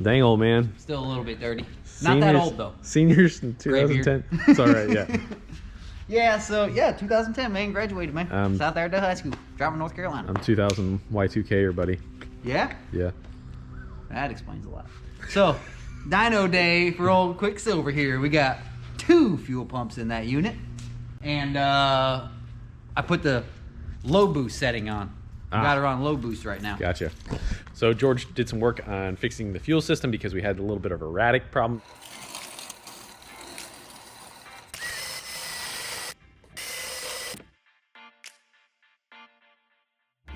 Dang old man. Still a little bit dirty. Not that old though. Seniors in 2010. It's all right, yeah. Yeah, so yeah, 2010, man, graduated, man. South Iredell High School, driving North Carolina. I'm 2000 Y2K-er, buddy. Yeah? Yeah. That explains a lot. So, dyno day for old Quicksilver here. We got 2 fuel pumps in that unit. And I put the low boost setting on. Got her on low boost right now. Gotcha. So George did some work on fixing the fuel system because we had a little bit of erratic problem.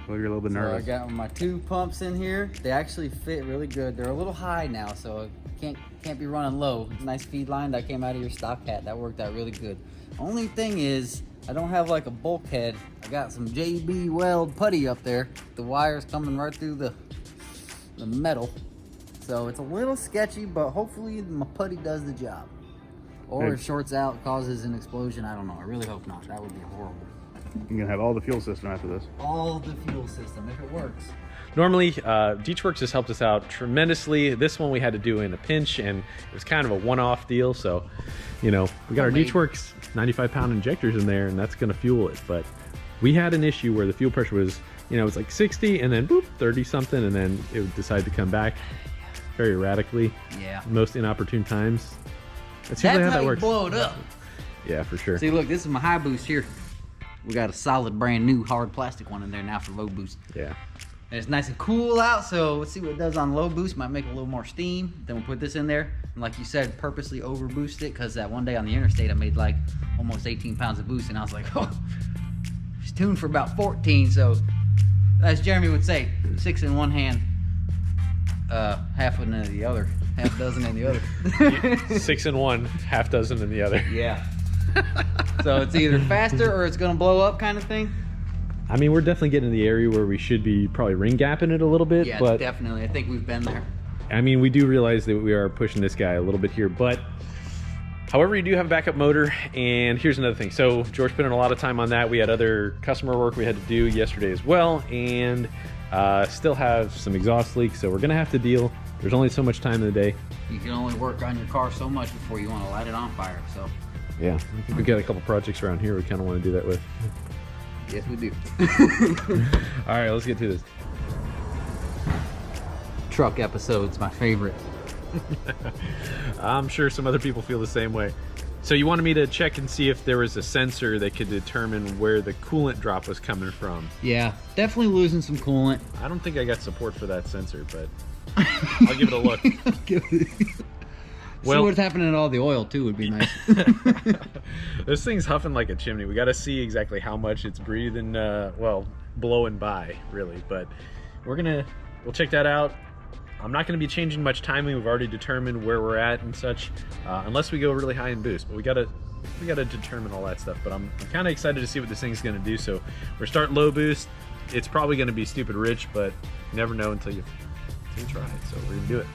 Well, you're a little bit nervous. So I got my 2 pumps in here. They actually fit really good. They're a little high now, so it can't be running low. Nice feed line that came out of your stock hat. That worked out really good. Only thing is, I don't have like a bulkhead. I got some JB weld putty up there. The wire's coming right through the metal. So it's a little sketchy, but hopefully my putty does the job. Or it shorts out, causes an explosion. I don't know. I really hope not. That would be horrible. You're gonna have all the fuel system after this. All the fuel system, if it works. Normally, Deechworks has helped us out tremendously. This one we had to do in a pinch, and it was kind of a one-off deal. So, you know, we got our Deechworks 95-pound injectors in there, and that's going to fuel it. But we had an issue where the fuel pressure was, you know, it was like 60, and then boop, 30-something, and then it would decide to come back very erratically. Yeah. Most inopportune times. That's usually how that works. Blow it up. Yeah, for sure. See, look, this is my high boost here. We got a solid, brand new, hard plastic one in there now for low boost. Yeah. And it's nice and cool out, so let's see what it does on low boost. Might make a little more steam. Then we'll put this in there. And like you said, purposely over boost it, because that one day on the interstate, I made like almost 18 pounds of boost, and I was like, oh, it's tuned for about 14. So, as Jeremy would say, 6 in one hand, half in the other, half dozen in the other. 6 in one, half dozen in the other. Yeah. So it's either faster or it's gonna blow up kind of thing. I mean, we're definitely getting in the area where we should be probably ring gapping it a little bit. Yeah, but definitely. I think we've been there. I mean, we do realize that we are pushing this guy a little bit here, but however, you do have a backup motor. And here's another thing. So George put in a lot of time on that. We had other customer work we had to do yesterday as well, and still have some exhaust leaks. So we're gonna have to deal. There's only so much time in the day. You can only work on your car so much before you want to light it on fire. So yeah, I think we got a couple projects around here we kind of want to do that with. yes, we do. All right, let's get to this. Truck episode's my favorite. I'm sure some other people feel the same way. So you wanted me to check and see if there was a sensor that could determine where the coolant drop was coming from. Yeah, definitely losing some coolant. I don't think I got support for that sensor, but I'll give it a look. Well, see what's happening to all the oil too would be nice. This thing's huffing like a chimney. We got to see exactly how much it's breathing, well, blowing by really, but we'll check that out. I'm not going to be changing much timing. We've already determined where we're at and such, unless we go really high in boost, but we got to determine all that stuff. But I'm kind of excited to see what this thing's going to do. So we're starting low boost. It's probably going to be stupid rich, but you never know until you try it. So we're going to do it.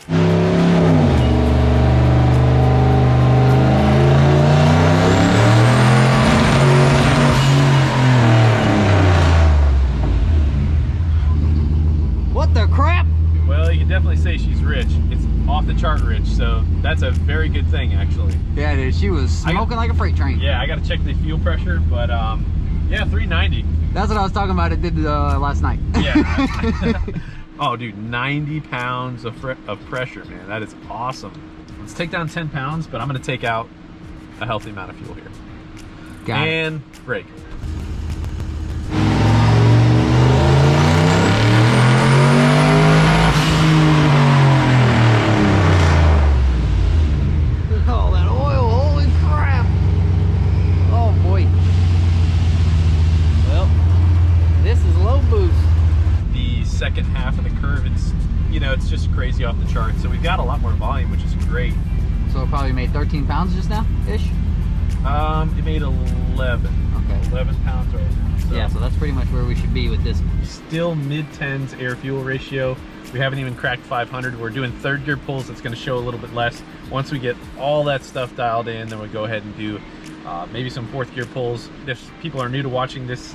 Definitely say she's rich. It's off the chart rich, so that's a very good thing actually. Yeah, dude, she was smoking like a freight train. Yeah, I got to check the fuel pressure, but yeah, 390. That's what I was talking about. It did last night. Yeah. Oh, dude, 90 pounds of pressure, man. That is awesome. Let's take down 10 pounds, but I'm going to take out a healthy amount of fuel here. Got and brake. Second half of the curve, it's just crazy off the chart. So we've got a lot more volume, which is great. So it probably made 13 pounds just now ish. It made 11. Okay, 11 pounds right now. So yeah, so that's pretty much where we should be with this. Still mid-10s air fuel ratio. We haven't even cracked 500. We're doing third gear pulls. It's going to show a little bit less. Once we get all that stuff dialed in, then we'll go ahead and do maybe some fourth gear pulls. If people are new to watching this,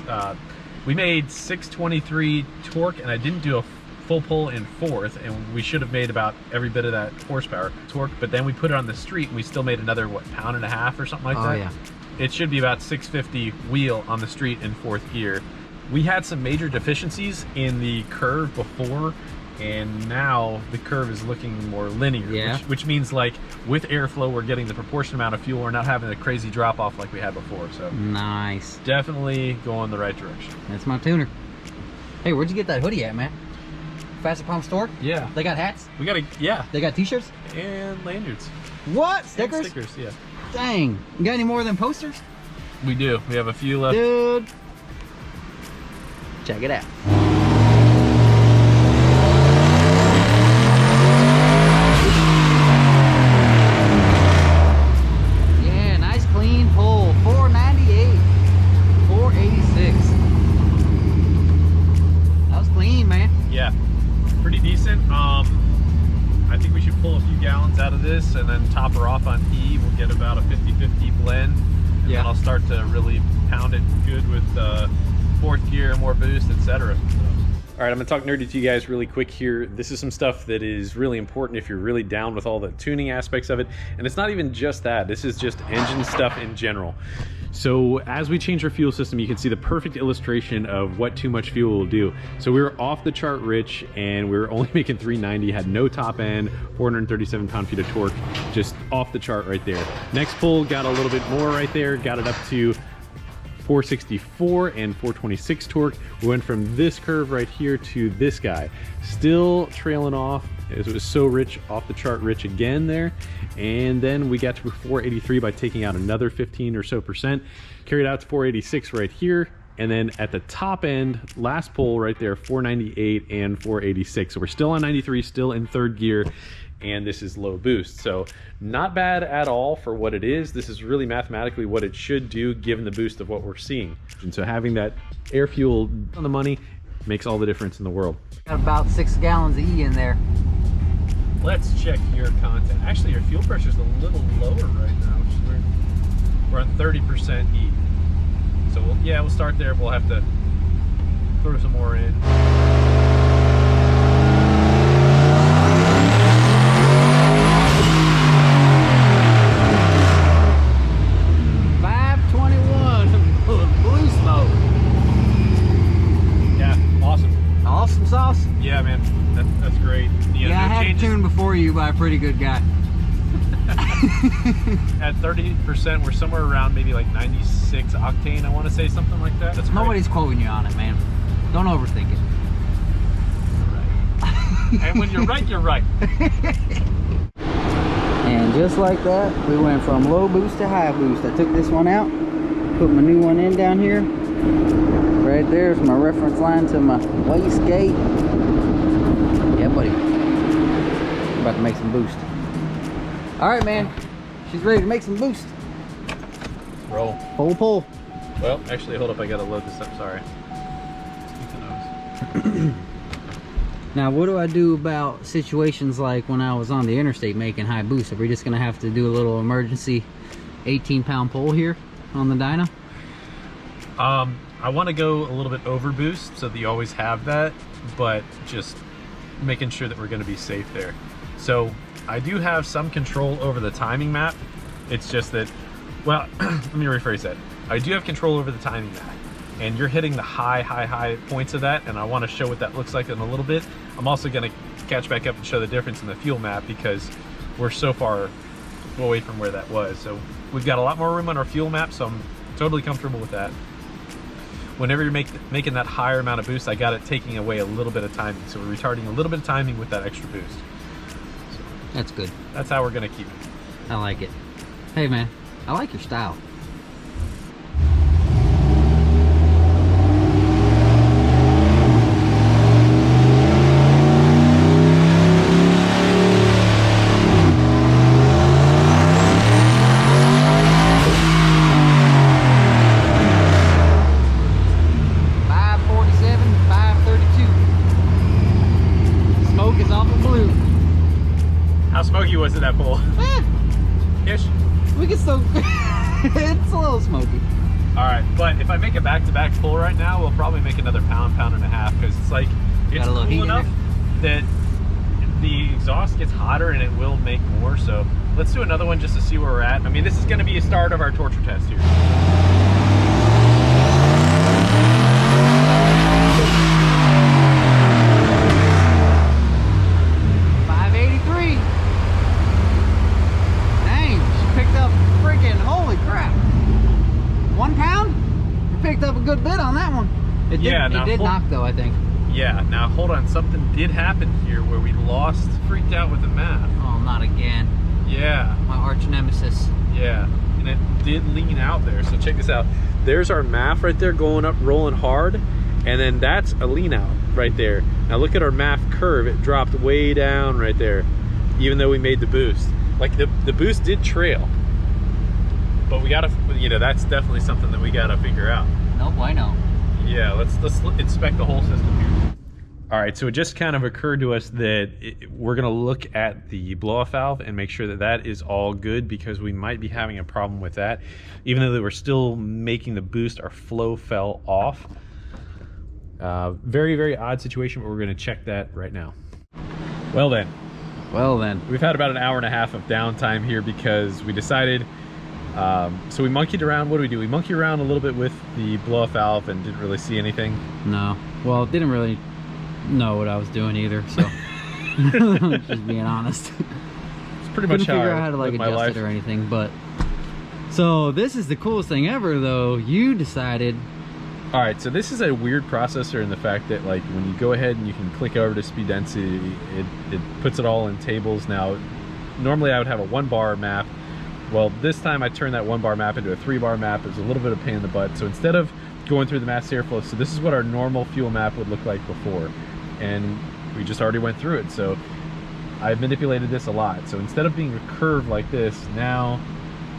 we made 623 torque, and I didn't do full pull in fourth, and we should have made about every bit of that horsepower torque, but then we put it on the street and we still made another, what, pound and a half or something like that? Yeah. It should be about 650 wheel on the street in fourth gear. We had some major deficiencies in the curve before, and now the curve is looking more linear, which means like with airflow we're getting the proportionate amount of fuel. We're not having a crazy drop off like we had before. So nice, definitely going the right direction. That's my tuner. Hey, where'd you get that hoodie at, man? Fasterproms store? Yeah, they got hats. We got they got t-shirts and lanyards. What? Stickers? And stickers, yeah. Dang, you got any more than posters? We do. We have a few left, dude. Check it out. Yeah, nice clean pull. 498, 486. That was clean, man. Yeah, pretty decent. I think we should pull a few gallons out of this and then top her off on E. We'll get about a 50-50 blend. And then I'll start to really pound it good with fourth gear, more boost, etc. All right, I'm gonna talk nerdy to you guys really quick here. This is some stuff that is really important if you're really down with all the tuning aspects of it. And it's not even just that, this is just engine stuff in general. So as we change our fuel system, you can see the perfect illustration of what too much fuel will do. So we were off the chart rich and we were only making 390, had no top end, 437 pound-feet of torque, just off the chart right there. Next pull, got a little bit more right there, got it up to 464 and 426 torque. We went from this curve right here to this guy, still trailing off as it was so rich, off the chart rich again there. And then we got to 483 by taking out another 15 or so percent, carried out to 486 right here. And then at the top end, last pull right there, 498 and 486. So we're still on 93, still in third gear, and this is low boost. So not bad at all for what it is. This is really mathematically what it should do given the boost of what we're seeing. And so having that air fuel on the money makes all the difference in the world. Got about 6 gallons of E in there. Let's check your content. Actually, your fuel pressure is a little lower right now, which is weird. We're on 30% E. So we'll start there. We'll have to throw some more in. 521, blue smoke. Yeah, awesome. Awesome sauce. Yeah, man, that's great. Yeah, I had tuned before you by a pretty good guy. At 30%, we're somewhere around maybe like 96 octane, I want to say, something like that. That's Nobody's quoting you on it, man. Don't overthink it. Right. And when you're right, you're right. And just like that, we went from low boost to high boost. I took this one out, put my new one in down here. Right there's my reference line to my wastegate. Yeah, buddy. About to make some boost. All right, man. She's ready to make some boost. Roll. Full pull. Well, actually, hold up. I gotta load this up. Sorry. Now, what do I do about situations like when I was on the interstate making high boost? Are we just gonna have to do a little emergency 18-pound pull here on the dyno? I want to go a little bit over boost so that you always have that, but just making sure that we're going to be safe there. So I do have some control over the timing map. It's just that, well, let me rephrase that. I do have control over the timing map, and you're hitting the high points of that, and I want to show what that looks like in a little bit. I'm also going to catch back up and show the difference in the fuel map because we're so far away from where that was. So we've got a lot more room on our fuel map, so I'm totally comfortable with that. Whenever you're making that higher amount of boost, I got it taking away a little bit of timing. So we're retarding a little bit of timing with that extra boost. So that's good. That's how we're gonna keep it. I like it. Hey man, I like your style. How smoky was it, that pull? Ish? We can still, it's a little smoky. All right, but if I make a back-to-back pull right now, we'll probably make another pound and a half, because it's like, it's cool enough. that the exhaust gets hotter and it will make more. So let's do another one just to see where we're at. I mean, this is going to be a start of our torture test here. Picked up a good bit on that one. It did knock though, I think. Yeah, now hold on, something did happen here where we freaked out with the map. Oh, not again. Yeah. My arch nemesis. Yeah, and it did lean out there. So check this out. There's our MAF right there going up, rolling hard, and then that's a lean out right there. Now look at our MAF curve. It dropped way down right there, even though we made the boost. Like the boost did trail. But we gotta, you know, that's definitely something that we gotta figure out. No bueno. Yeah, let's inspect the whole system here. All right, so it just kind of occurred to us that we're gonna look at the blow-off valve and make sure that that is all good, because we might be having a problem with that. Even though we're still making the boost, our flow fell off. Very, very odd situation, but we're gonna check that right now. Well then. We've had about an hour and a half of downtime here because we decided, so we monkeyed around. What do we do? We monkeyed around a little bit with the blow-off valve and didn't really see anything. No. Well, didn't really know what I was doing either, so just being honest. It's pretty much how I figure out how to like adjust it or anything, but so this is the coolest thing ever though. You decided. All right, so this is a weird processor in the fact that like when you go ahead and you can click over to speed density, it puts it all in tables. Now, normally I would have a 1-bar map. Well, this time I turned that 1-bar map into a 3-bar map. It was a little bit of a pain in the butt. So instead of going through the mass airflow, so this is what our normal fuel map would look like before. And we just already went through it. So I've manipulated this a lot. So instead of being a curve like this, now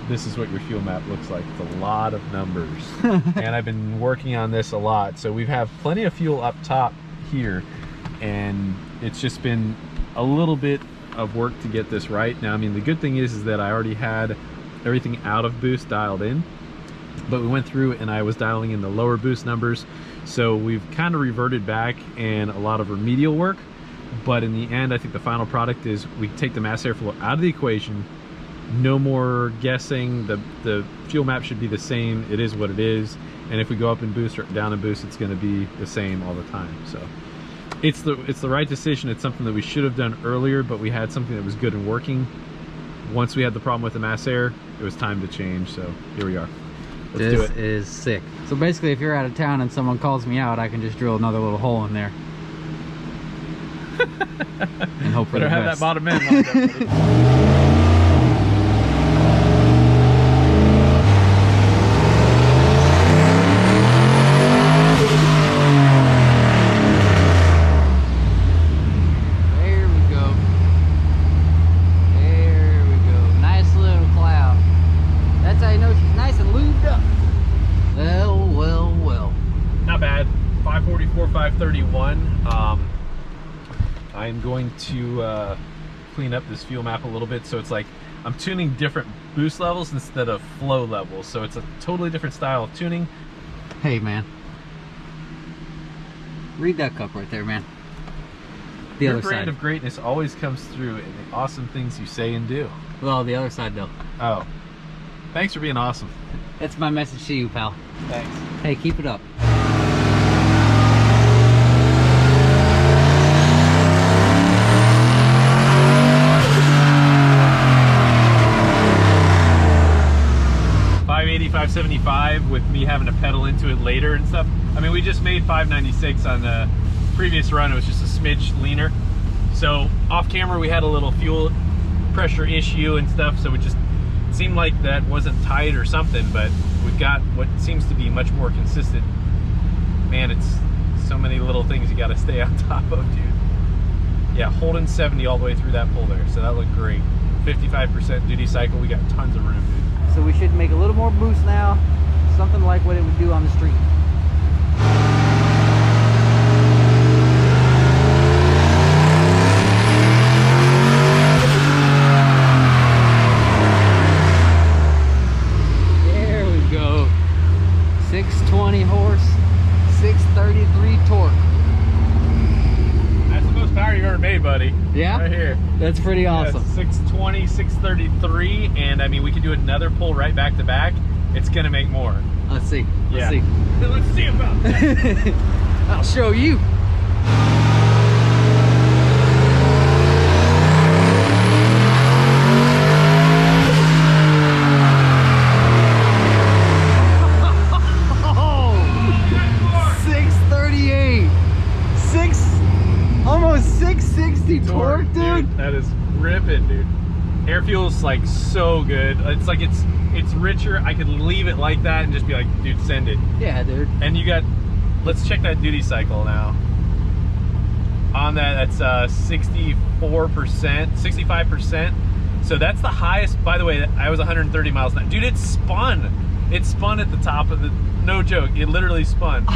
this is what your fuel map looks like. It's a lot of numbers. And I've been working on this a lot. So we have plenty of fuel up top here. And it's just been a little bit of work to get this right. Now, I mean, the good thing is that I already had everything out of boost dialed in, but we went through and I was dialing in the lower boost numbers. So we've kind of reverted back and a lot of remedial work. But in the end, I think the final product is we take the mass airflow out of the equation. No more guessing. The fuel map should be the same. It is what it is. And if we go up in boost or down in boost, it's going to be the same all the time. So it's the right decision. It's something that we should have done earlier, but we had something that was good and working. Once we had the problem with the mass air, it was time to change. So here we are. Let's do it. This is sick. So basically, if you're out of town and someone calls me out, I can just drill another little hole in there. And hope for the best. Better have that bottom end lined up, buddy. Not bad. 544, 531. I'm going to clean up this fuel map a little bit, so it's like I'm tuning different boost levels instead of flow levels, so it's a totally different style of tuning. Hey man, read that cup right there, man. The Your other brand side of greatness always comes through in the awesome things you say and do. Well, the other side though. Oh, thanks for being awesome. That's my message to you, pal. Thanks. Hey, keep it up. $575 with me having to pedal into it later and stuff. I mean, we just made 596 on the previous run. It was just a smidge leaner. So off camera, we had a little fuel pressure issue and stuff. So it just seemed like that wasn't tight or something, but we've got what seems to be much more consistent. Man, it's so many little things you got to stay on top of, dude. Yeah, holding 70 all the way through that pull there. So that looked great. 55% duty cycle. We got tons of room, dude. So we should make a little more boost now, something like what it would do on the street. There we go. 620 horse, 633 torque. That's the most horsepower you ever made, buddy. Yeah? Right here. That's pretty awesome. Yeah, 620, 633, and I mean, we could do another pull right back to back. It's gonna make more. Let's see. Let's see. Let's see about that. I'll show you. Almost 660 torque, dude. That is ripping, dude. Air fuel's like so good. It's like it's richer. I could leave it like that and just be like, dude, send it. Yeah, dude. And you got, let's check that duty cycle now. On that, that's 64%, 65%. So that's the highest. By the way, I was 130 miles an hour. Dude, it spun. It spun at the top of the, no joke, it literally spun.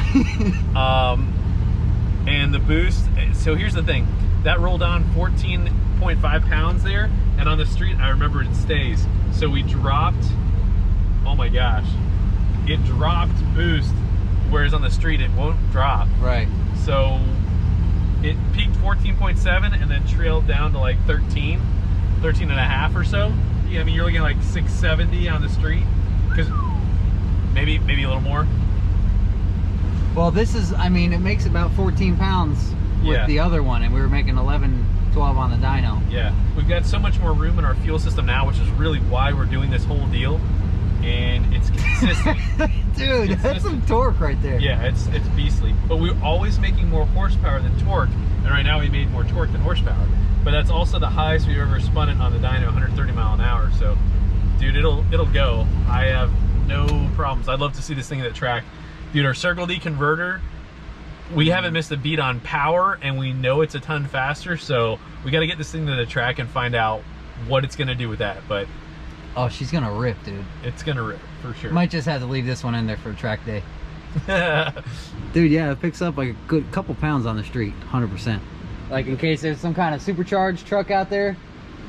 And the boost, so here's the thing, that rolled on 14.5 pounds there, and on the street, I remember it stays. So we dropped, oh my gosh, it dropped boost, whereas on the street, it won't drop. Right. So it peaked 14.7 and then trailed down to like 13 and a half or so. Yeah, I mean, you're looking at like 670 on the street, because maybe a little more. Well, this is, I mean, it makes about 14 pounds with the other one, and we were making 11, 12 on the dyno. Yeah, we've got so much more room in our fuel system now, which is really why we're doing this whole deal, and it's consistent. Dude, that's some torque right there. Yeah, it's beastly. But we're always making more horsepower than torque, and right now we made more torque than horsepower. But that's also the highest we've ever spun it on the dyno, 130 mile an hour. So, dude, it'll go. I have no problems. I'd love to see this thing at the track. Dude, our Circle D converter, we haven't missed a beat on power, and we know it's a ton faster, so we got to get this thing to the track and find out what it's going to do with that. But oh, she's going to rip, dude. It's going to rip, for sure. Might just have to leave this one in there for track day. Dude, yeah, it picks up like a good couple pounds on the street, 100%. Like in case there's some kind of supercharged truck out there,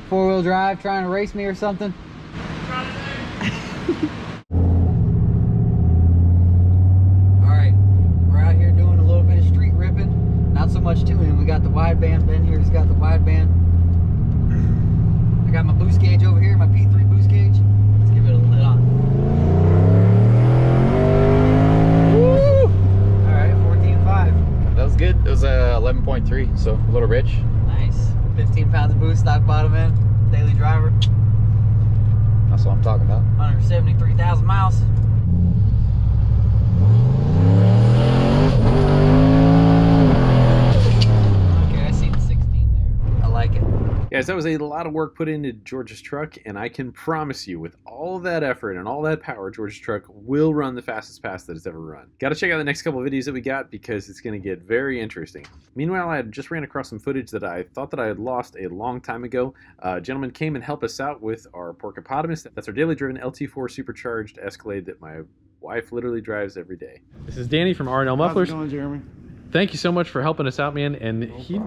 four-wheel drive, trying to race me or something. Not so much tuning. We got the wideband. Ben here's got the wideband. I got my boost gauge over here, my P3 boost gauge. Let's give it a lit on. Woo! All right, 14.5. That was good. It was 11.3, so a little rich. Nice. 15 pounds of boost, stock bottom end, daily driver. That's what I'm talking about. 173,000 miles. Guys, that was a lot of work put into George's truck, and I can promise you, with all of that effort and all that power, George's truck will run the fastest pass that it's ever run. Got to check out the next couple of videos that we got, because it's going to get very interesting. Meanwhile, I had just ran across some footage that I thought that I had lost a long time ago. A gentleman came and helped us out with our Porcopotamus. That's our daily driven LT4 supercharged Escalade that my wife literally drives every day. This is Danny from R&L Mufflers. How's it going, Jeremy? Thank you so much for helping us out, man. And he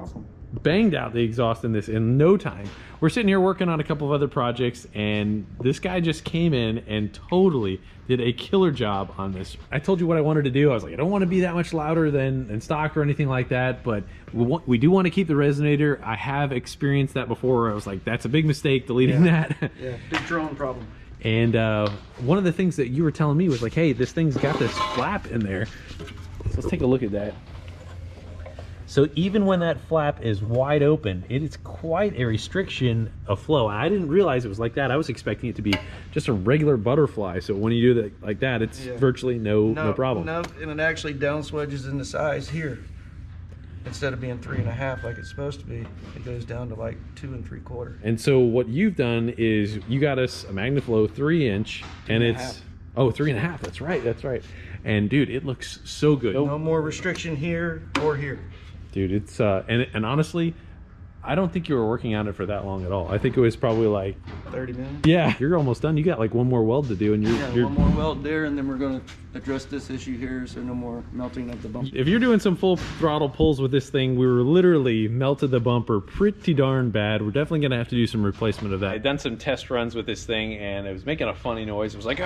banged out the exhaust in this in no time. We're sitting here working on a couple of other projects, and this guy just came in and totally did a killer job on this. I told you what I wanted to do. I was like, I don't want to be that much louder than stock or anything like that, but we do want to keep the resonator. I have experienced that before where I was like, that's a big mistake, deleting that. Yeah, big drone problem. And one of the things that you were telling me was like, hey, this thing's got this flap in there. So let's take a look at that. So even when that flap is wide open, it is quite a restriction of flow. And I didn't realize it was like that. I was expecting it to be just a regular butterfly. So when you do that like that, it's virtually no problem. No, and it actually down swedges in the size here. Instead of being 3.5 like it's supposed to be, it goes down to like 2 3/4. And so what you've done is you got us a MagnaFlow 3-inch, and it's 3.5. That's right. That's right. And dude, it looks so good. No more restriction here or here. Dude, it's and honestly, I don't think you were working on it for that long at all. I think it was probably like 30 minutes. Yeah, you're almost done. You got like one more weld to do, and you're one more weld there, and then we're going to address this issue here, so no more melting of the bumper. If you're doing some full throttle pulls with this thing, we were literally melted the bumper pretty darn bad. We're definitely going to have to do some replacement of that. I'd done some test runs with this thing, and it was making a funny noise. It was like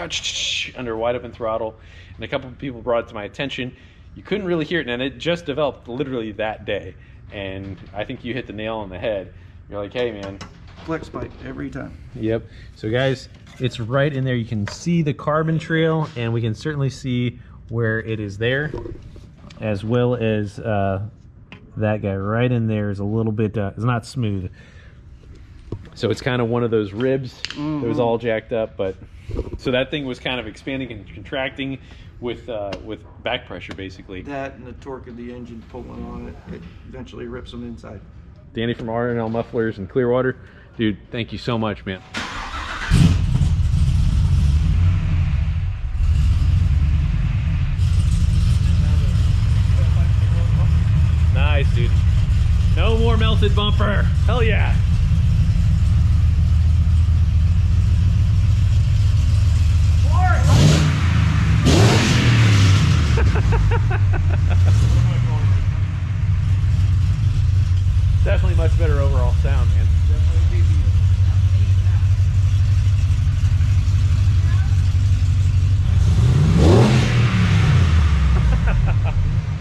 under wide open throttle, and a couple of people brought it to my attention. You couldn't really hear it, and it just developed literally that day. and I think you hit the nail on the head. You're like, hey man. Flex pipe every time. Yep. So guys, it's right in there. You can see the carbon trail, and we can certainly see where it is there, as well as that guy right in there is a little bit, it's not smooth. So it's kind of one of those ribs that was all jacked up, but so that thing was kind of expanding and contracting with back pressure, basically. That and the torque of the engine pulling on it, it eventually rips them inside. Danny from R&L Mufflers in Clearwater. Dude, thank you so much, man. Nice, dude. No more melted bumper. Hell yeah. Definitely much better overall sound, man.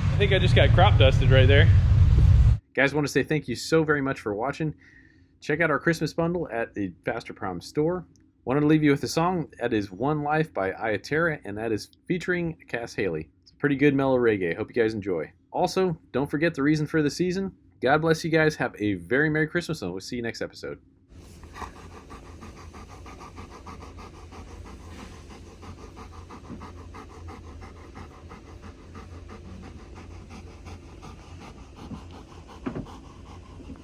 I think I just got crop dusted right there. Guys, want to say thank you so very much for watching. Check out our Christmas bundle at the Fasterproms store. Wanted to leave you with a song that is One Life by Ayaterra, and that is featuring Cass Haley. It's a pretty good mellow reggae. Hope you guys enjoy. Also, don't forget the reason for the season. God bless you guys. Have a very Merry Christmas, and we'll see you next episode.